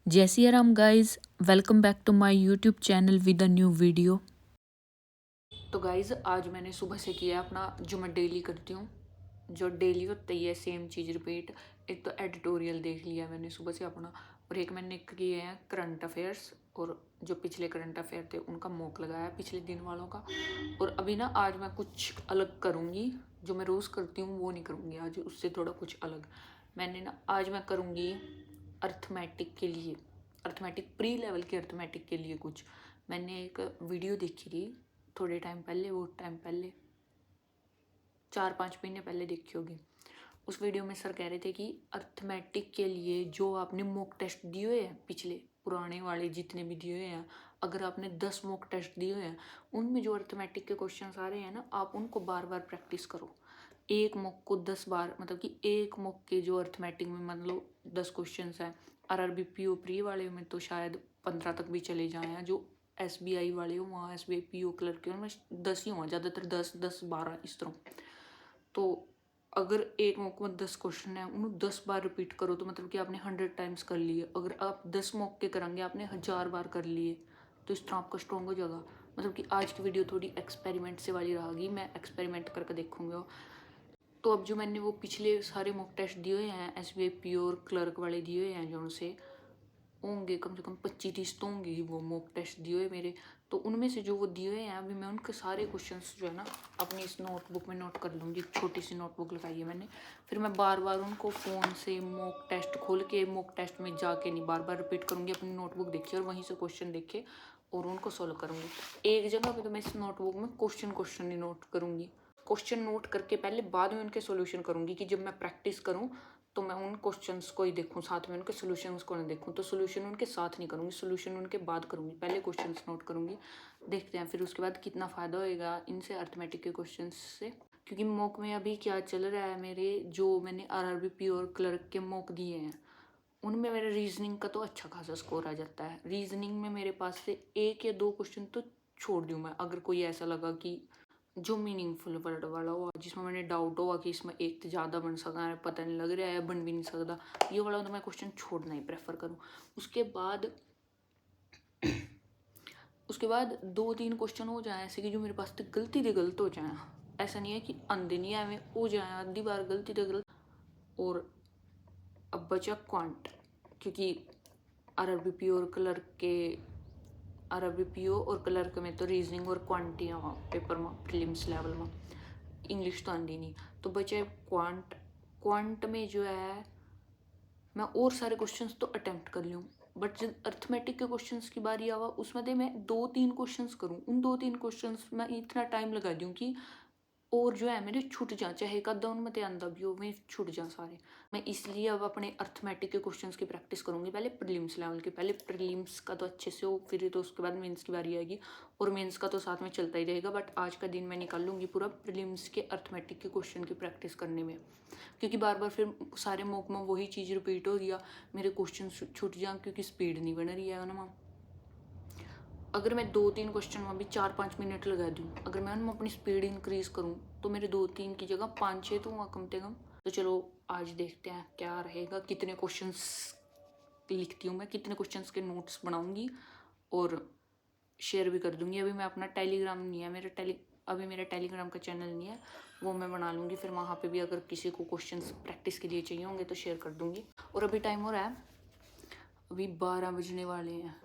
जय Siya Ram guys, welcome back to my YouTube channel with a new video. तो guys आज मैंने सुबह से किया अपना जो मैं डेली करती हूँ, जो डेली होता ही है सेम चीज़ रिपीट। एक तो एडिटोरियल देख लिया मैंने सुबह से अपना, और एक मैंने किए हैं करंट अफेयर्स, और जो पिछले करंट अफेयर थे उनका मॉक लगाया पिछले दिन वालों का। और अभी ना आज मैं कुछ अलग करूँगी, जो मैं रोज़ करती हूँ वो नहीं करूँगी आज, उससे थोड़ा कुछ अलग मैंने ना आज मैं करूँगी अर्थमेटिक के लिए, अर्थमेटिक प्री लेवल के अर्थमेटिक के लिए कुछ। मैंने एक वीडियो देखी थी थोड़े टाइम पहले, वो टाइम पहले 4-5 महीने पहले देखी होगी। उस वीडियो में सर कह रहे थे कि अर्थमेटिक के लिए जो आपने मॉक टेस्ट दिए हुए हैं, पिछले पुराने वाले जितने भी दिए हुए हैं, अगर आपने 10 मॉक टेस्ट दिए हुए हैं, उनमें जो अर्थमेटिक के क्वेश्चन आ रहे हैं ना, आप उनको बार बार प्रैक्टिस करो। एक मॉक को 10 बार, मतलब कि एक मॉक के जो अर्थमेटिक में मान लो 10 क्वेश्चन है, आरआरबी पीओ प्री वाले में तो शायद 15 तक भी चले जाएँ, जो एसबीआई वाले हो वहाँ एसबीआई पीओ क्लर्क के उनमें 10 ही हुआ, ज़्यादातर 10-10-12 इस तरह। तो अगर एक मॉक में 10 क्वेश्चन है, उन्हें 10 बार रिपीट करो, तो मतलब कि आपने 100 टाइम्स कर लिए। अगर आप 10 मॉक के करेंगे, आपने 1000 बार कर लिए, तो इस तरह आपका स्ट्रॉन्ग हो जाएगा। मतलब कि आज की वीडियो थोड़ी एक्सपेरिमेंट से वाली रहेगी, मैं एक्सपेरिमेंट करके देखूँगा। तो अब जो मैंने वो पिछले सारे मॉक टेस्ट दिए हुए हैं, एसबीआई पीओ और क्लर्क वाले दिए हुए हैं, जो उनसे होंगे कम से कम 25-30 तो होंगे ही वो मॉक टेस्ट दिए हुए मेरे। तो उनमें से जो वो दिए हुए हैं, अभी मैं उनके सारे क्वेश्चंस जो है ना अपनी इस नोटबुक में नोट कर लूँगी। छोटी सी नोटबुक लगाई है मैंने, फिर मैं बार बार उनको फ़ोन से मॉक टेस्ट खोल के मॉक टेस्ट में जाके नहीं, बार बार रिपीट करूँगी। अपनी नोटबुक देखी और वहीं से क्वेश्चन देखे और उनको सोल्व करूँगी। एक जगह पे तो मैं इस नोटबुक में क्वेश्चन ही नोट करूँगी। क्वेश्चन नोट करके पहले बाद में उनके सोल्यूशन करूँगी, कि जब मैं प्रैक्टिस करूँ तो मैं उन क्वेश्चंस को ही देखूँ, साथ में उनके सॉल्यूशंस को ना देखूँ। तो सॉल्यूशन उनके साथ नहीं करूँगी, सॉल्यूशन उनके बाद करूँगी, पहले क्वेश्चंस नोट करूँगी। देखते हैं फिर उसके बाद कितना फ़ायदा होएगा इनसे, अर्थमेटिक के क्वेश्चंस से। क्योंकि मॉक में अभी क्या चल रहा है, मेरे जो मैंने आरआरबी पी और क्लर्क के मॉक दिए हैं, उनमें मेरे रीजनिंग का तो अच्छा खासा स्कोर आ जाता है। रीजनिंग में मेरे पास से 1 या 2 क्वेश्चन तो छोड़ दूँ मैं, अगर कोई ऐसा लगा कि जो मीनिंगफुल वर्ड वाला हो, जिसमें मैंने डाउट हुआ कि इसमें एक तो ज़्यादा बन सकता है, पता नहीं लग रहा है, बन भी नहीं सकता, ये वाला तो मैं क्वेश्चन छोड़ना ही प्रेफर करूँ। उसके बाद 2-3 क्वेश्चन हो जाए ऐसे कि जो मेरे पास तो गलत हो जाए। ऐसा नहीं है कि अंधे नहीं है, हो जाए आधी बार गलत। और अब बचा क्वांट, क्योंकि आरआरबी और क्लर्क के आरआरबी पीओ और क्लर्क में तो रीजनिंग और क्वांटी वहाँ पेपर में प्रीलिम्स लेवल में इंग्लिश तो आती नहीं। तो बचे क्वांट में जो है मैं और सारे क्वेश्चंस तो अटेम्प्ट कर लूँ, बट जब अर्थमेटिक के क्वेश्चंस की बारी आवा, उसमें दे मैं 2-3 क्वेश्चंस करूँ, उन 2-3 क्वेश्चंस में इतना टाइम लगा दूँ कि और जो है मेरे छूट जा, चाहे एक आधा उनमें ते आंदा भी हो, मैं छूट जा सारे। मैं इसलिए अब अपने अर्थमेटिक के क्वेश्चंस की प्रैक्टिस करूँगी, पहले प्रीलिम्स लेवल के, पहले प्रीलिम्स का तो अच्छे से हो, फिर तो उसके बाद मेंस की बारी आएगी, और मेंस का तो साथ में चलता ही रहेगा। बट आज का दिन मैं निकाल लूँगी पूरा प्रीलिम्स के अर्थमेटिक के क्वेश्चन की प्रैक्टिस करने में, क्योंकि बार बार फिर सारे मॉक में वही चीज़ रिपीट हो रही है, मेरे क्वेश्चन छूट जाए, क्योंकि स्पीड नहीं बन रही है ना। अगर मैं 2-3 क्वेश्चन में भी 4-5 मिनट लगा दूँ, अगर मैं उनमें अपनी स्पीड इंक्रीज़ करूँ, तो मेरे 2-3 की जगह 5-6 तो वहाँ कम से कम। तो चलो आज देखते हैं क्या रहेगा, कितने क्वेश्चंस लिखती हूँ मैं, कितने क्वेश्चंस के नोट्स बनाऊँगी और शेयर भी कर दूँगी। अभी मैं अपना टेलीग्राम नहीं है मेरा, अभी मेरा टेलीग्राम का चैनल नहीं है, वो मैं बना लूँगी, फिर वहाँ पे भी अगर किसी को क्वेश्चंस प्रैक्टिस के लिए चाहिए होंगे तो शेयर कर दूँगी। और अभी टाइम हो रहा है, अभी 12 बजने वाले हैं।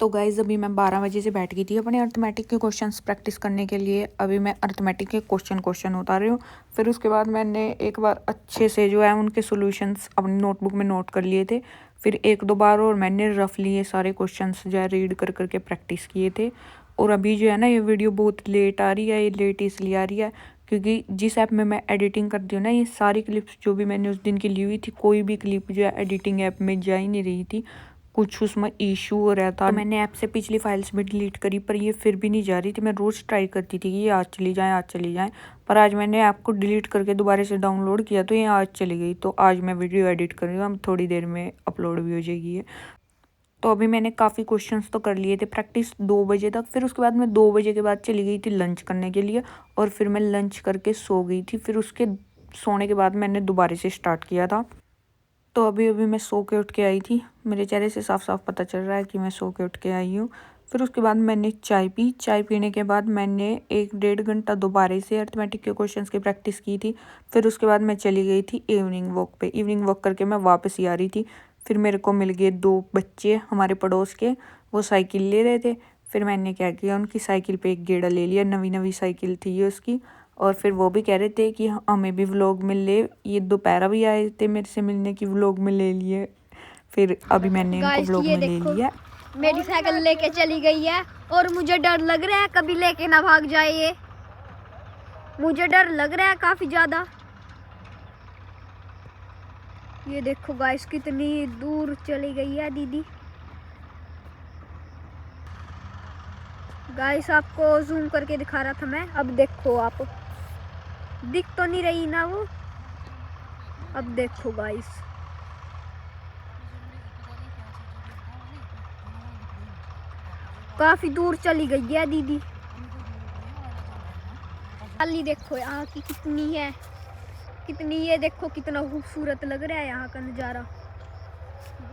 तो गाइज़ अभी मैं 12 बजे से बैठ गई थी अपने अर्थमेटिक के क्वेश्चंस प्रैक्टिस करने के लिए। अभी मैं अर्थमेटिक के क्वेश्चन उतार रही हूँ, फिर उसके बाद मैंने एक बार अच्छे से जो है उनके सॉल्यूशंस अपनी नोटबुक में नोट कर लिए थे। फिर 1-2 बार और मैंने रफली ये सारे क्वेश्चंस जो है रीड कर करके प्रैक्टिस किए थे। और अभी जो है ना ये वीडियो बहुत लेट आ रही है, ये लेट इसलिए आ रही है क्योंकि जिस ऐप में मैं एडिटिंग करती हूँ ना, ये सारी क्लिप्स जो भी मैंने उस दिन की ली हुई थी, कोई भी क्लिप जो है एडिटिंग ऐप में जा ही नहीं रही थी, कुछ उसमें इशू हो रहा था। तो मैंने ऐप से पिछली फाइल्स भी डिलीट करी, पर ये फिर भी नहीं जा रही थी। मैं रोज़ ट्राई करती थी कि ये आज चली जाए, पर आज मैंने ऐप को डिलीट करके दोबारा से डाउनलोड किया तो ये आज चली गई। तो आज मैं वीडियो एडिट कर रही हूँ, अब थोड़ी देर में अपलोड भी हो जाएगी ये। तो अभी मैंने काफ़ी क्वेश्चंस तो कर लिए थे प्रैक्टिस 2 बजे तक। फिर उसके बाद मैं 2 बजे के बाद चली गई थी लंच करने के लिए, और फिर मैं लंच करके सो गई थी। फिर उसके सोने के बाद मैंने दोबारा से स्टार्ट किया था। तो अभी अभी मैं सो के उठ के आई थी, मेरे चेहरे से साफ साफ पता चल रहा है कि मैं सो के उठ के आई हूँ। फिर उसके बाद मैंने चाय पी। चाय पीने के बाद मैंने 1-1.5 घंटा दोबारा से अर्थमेटिक के क्वेश्चंस की प्रैक्टिस की थी। फिर उसके बाद मैं चली गई थी इवनिंग वॉक पे। इवनिंग वॉक करके मैं वापस ही आ रही थी। फिर मेरे को मिल गए 2 बच्चे हमारे पड़ोस के, वो साइकिल ले रहे थे। फिर मैंने क्या किया, उनकी साइकिल पे एक गेड़ा ले लिया, नवी नवी साइकिल थी ये उसकी। और फिर वो भी कह रहे थे कि हमें भी व्लॉग में ले, ये दोपहर भी आए थे मेरे से मिलने की, व्लॉग में ले लिए। फिर अभी मैंने इनको व्लॉग में ले लिया। मेरी साइकिल लेके चली गई है और मुझे डर लग रहा है कभी लेके ना भाग जाए ये, मुझे डर लग रहा है काफी ज्यादा। ये देखो गाइस कितनी दूर चली गई है दीदी। गाइस आपको जूम करके दिखा रहा था मैं, अब देखो आप, दिख तो नहीं रही ना वो, अब देखो गाइस काफी दूर चली गई है दीदी। खाली देखो यहाँ की कितनी है, कितनी, ये देखो कितना खूबसूरत लग रहा है यहाँ का नज़ारा।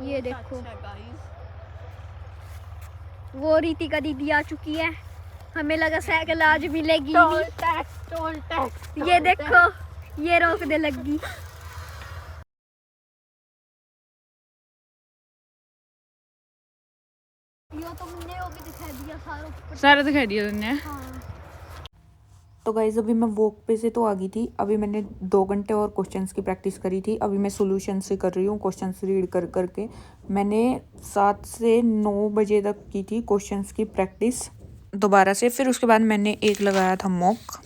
ये देखो वो रीतिका दीदी आ चुकी है, हमें लगा साइकिल आज मिलेगी नहीं। ये देखो ये रोकने लगी। यो तो मैंने वो भी दिखा दिया, सारा दिखा दिया तुमने। हाँ। तो गाइज अभी मैं वॉक पे से तो आ गई थी। अभी मैंने 2 घंटे और क्वेश्चंस की प्रैक्टिस करी थी। अभी मैं सॉल्यूशन से कर रही हूँ, क्वेश्चंस रीड कर करके। मैंने 7 से 9 बजे तक की थी क्वेश्चंस की प्रैक्टिस दोबारा से। फिर उसके बाद मैंने एक लगाया था मॉक।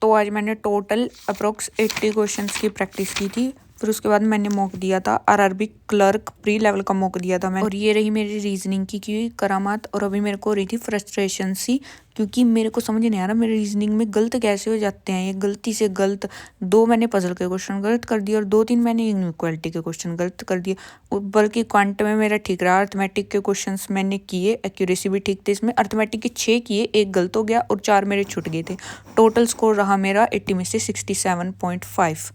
तो आज मैंने टोटल अप्रोक्स 80 क्वेश्चंस की प्रैक्टिस की थी। फिर उसके बाद मैंने मॉक दिया था आरआरबी क्लर्क प्री लेवल का मॉक दिया था मैं। और ये रही मेरी रीजनिंग की करामात। और अभी मेरे को हो रही थी फ्रस्ट्रेशन सी, क्योंकि मेरे को समझ नहीं आ रहा मेरे रीजनिंग में गलत कैसे हो जाते हैं। ये गलती से गलत 2 मैंने पजल के क्वेश्चन गलत कर दिए और 2-3 मैंने इनइक्वालिटी के क्वेश्चन गलत कर दिए। बल्कि क्वांटम में मेरा ठीक रहा। अर्थमेटिक के क्वेश्चन मैंने किए, एक्यूरेसी भी ठीक थे इसमें। अर्थमेटिक के 6 किए, 1 गलत हो गया और 4 मेरे छूट गए थे। टोटल स्कोर रहा मेरा 80 में से 67.5।